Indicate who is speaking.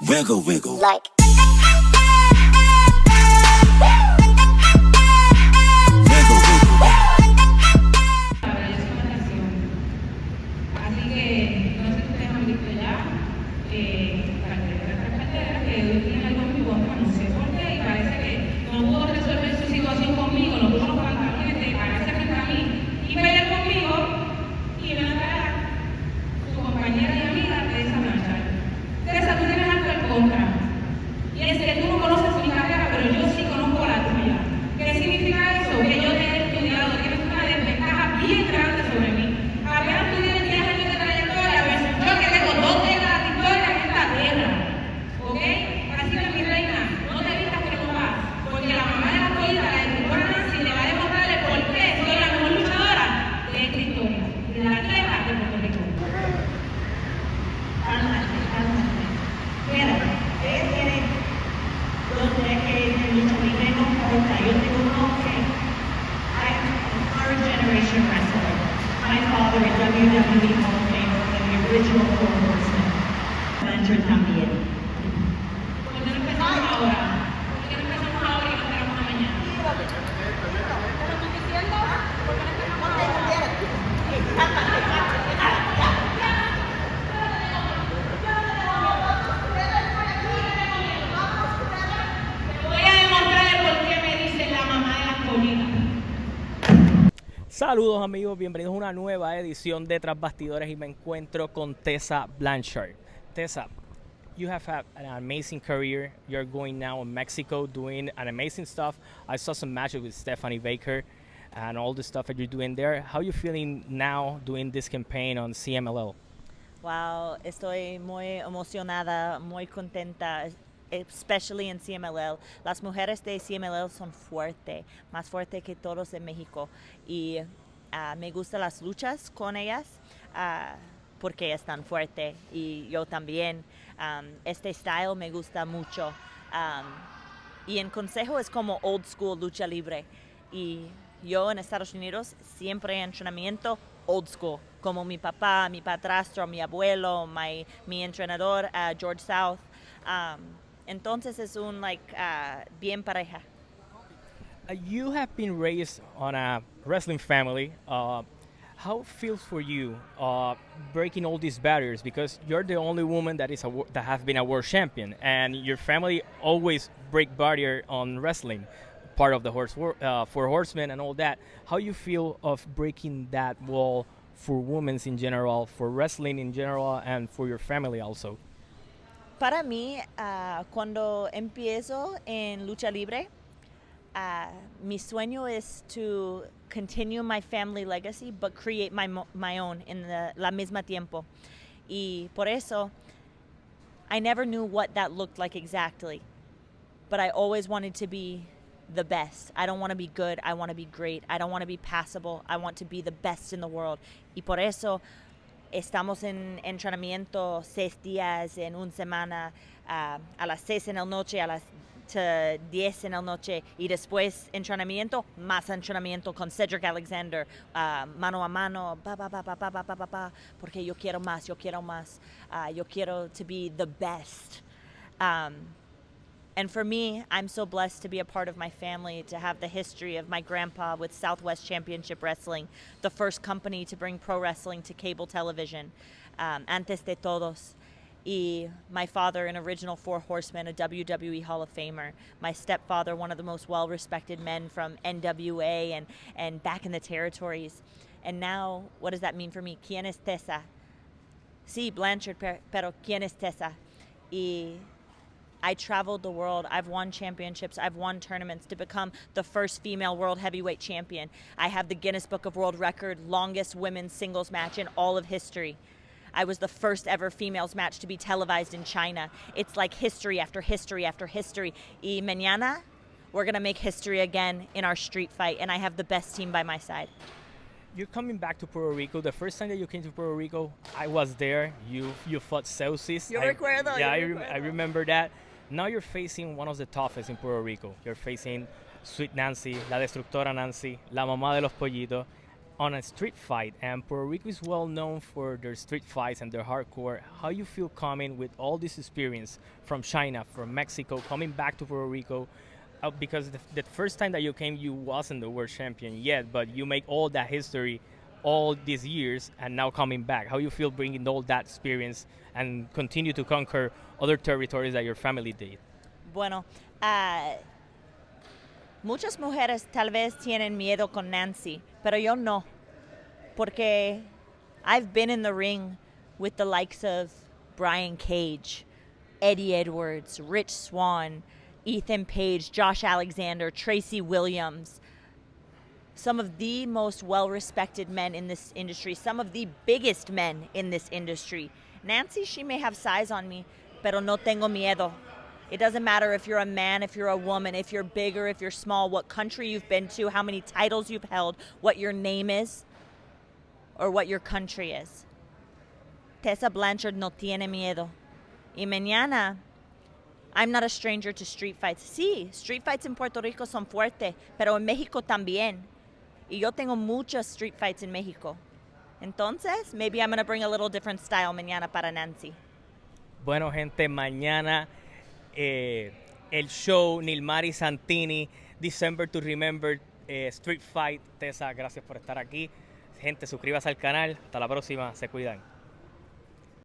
Speaker 1: Wiggle, wiggle.
Speaker 2: Like.
Speaker 1: Wiggle, wiggle.
Speaker 3: Así que no sé si ustedes han visto ya carrera que hoy tiene algo muy bueno, no sé por qué, y parece que no pudo resolver su situación conmigo, no puso los pantalones de pararse frente a mí y pelear conmigo y me a su compañera y amiga Tessa Blanchard. Tessa, tú tienes algo en contra, y es que tú no conoces mi carrera, pero yo sí conozco la tuya. ¿Qué significa eso? Que yo te he estudiado, tienes una desventaja bien grande sobre mí. Apenas tú tienes 10 años de trayectoria, versus yo que tengo 2 décadas de historia en esta tierra. ¿Ok? Así que mi reina, no te vistas que no vas, porque la mamá de la corrida, la escritora Nancy, le va a demostrar el por qué soy la mejor luchadora de esta historia, de la tierra de Puerto Rico.
Speaker 4: Mira, ella tiene 2 decades de lucha libre, no importa. Yo tengo uno que I'm a third generation wrestler. My father is WWE Hall of Famer and the original Four Horsemen. Blanchard también.
Speaker 3: ¿Por qué no empezamos ahora? ¿Por qué no empezamos ahora y nos quedamos a mañana? Voy a demostrar por qué me dicen la mamá de las collitas.
Speaker 5: Saludos amigos, bienvenidos a una nueva edición de Tras Bastidores y me encuentro con Tessa Blanchard. Tessa, you have had an amazing career. You're going now in Mexico doing an amazing stuff. I saw some matches with Stephanie Baker and all the stuff that you're doing there. How are you feeling now doing this campaign on Cmll?
Speaker 6: Wow, estoy muy emocionada, muy contenta, especially en CMLL. Las mujeres de CMLL son fuertes, más fuertes que todos en México. Y me gustan las luchas con ellas porque están fuertes y yo también. Este style me gusta mucho. Y en consejo es como old school lucha libre. Y yo en Estados Unidos siempre entrenamiento old school, como mi papá, mi padrastro, mi abuelo, mi entrenador, George South. Entonces es un bien pareja.
Speaker 5: You have been raised on a wrestling family. How it feels for you breaking all these barriers, because you're the only woman that has been a world champion, and your family always break barrier on wrestling, part of the Four Horsemen and all that. How you feel of breaking that wall for women in general, for wrestling in general, and for your family also?
Speaker 6: Para mí, cuando empiezo en lucha libre, mi sueño es to continue my family legacy, but create my own in la misma tiempo. Y por eso, I never knew what that looked like exactly, but I always wanted to be the best. I don't want to be good, I want to be great. I don't want to be passable, I want to be the best in the world. Y por eso, estamos en entrenamiento 6 días en una semana, a las 6 en la noche, a las 10 en la noche, y después entrenamiento, más entrenamiento con Cedric Alexander, mano a mano, porque yo quiero más, yo quiero to be the best. And for me, I'm so blessed to be a part of my family, to have the history of my grandpa with Southwest Championship Wrestling, the first company to bring pro wrestling to cable television, antes de todos. Y my father, an original Four Horsemen, a WWE Hall of Famer. My stepfather, one of the most well-respected men from NWA and back in the territories. And now, what does that mean for me? ¿Quién es Tessa? Sí, Blanchard, pero ¿quién es Tessa? Y I traveled the world. I've won championships. I've won tournaments to become the first female world heavyweight champion. I have the Guinness Book of World Record longest women's singles match in all of history. I was the first ever females match to be televised in China. It's like history after history after history. Y mañana, we're going to make history again in our street fight, and I have the best team by my side.
Speaker 5: You're coming back to Puerto Rico. The first time that you came to Puerto Rico, I was there. You fought Celsius.
Speaker 6: Yo recuerdo.
Speaker 5: Yeah, I remember that. Now you're facing one of the toughest in Puerto Rico. You're facing Sweet Nancy, la destructora Nancy, la mamá de los pollitos. on a street fight, and Puerto Rico is well known for their street fights and their hardcore. How you feel coming with all this experience from China, from Mexico, coming back to Puerto Rico? Because the first time that you came, you wasn't the world champion yet, but you make all that history all these years, and now coming back. How you feel bringing all that experience and continue to conquer other territories that your family did?
Speaker 6: Bueno, muchas mujeres tal vez tienen miedo con Nancy, pero yo no, porque I've been in the ring with the likes of Brian Cage, Eddie Edwards, Rich Swann, Ethan Page, Josh Alexander, Tracy Williams, some of the most well-respected men in this industry, some of the biggest men in this industry. Nancy, she may have size on me, pero no tengo miedo. It doesn't matter if you're a man, if you're a woman, if you're big or if you're small, what country you've been to, how many titles you've held, what your name is, or what your country is. Tessa Blanchard no tiene miedo. Y mañana, I'm not a stranger to street fights. Sí, street fights in Puerto Rico son fuertes, pero en México también. Y yo tengo muchos street fights in México. Entonces, maybe I'm going to bring a little different style mañana para Nancy.
Speaker 5: Bueno, gente, mañana el show Nilmari Santini, December to Remember, Street Fight. Tessa, gracias por estar aquí. Gente, suscríbase al canal. Hasta la próxima. Se cuidan.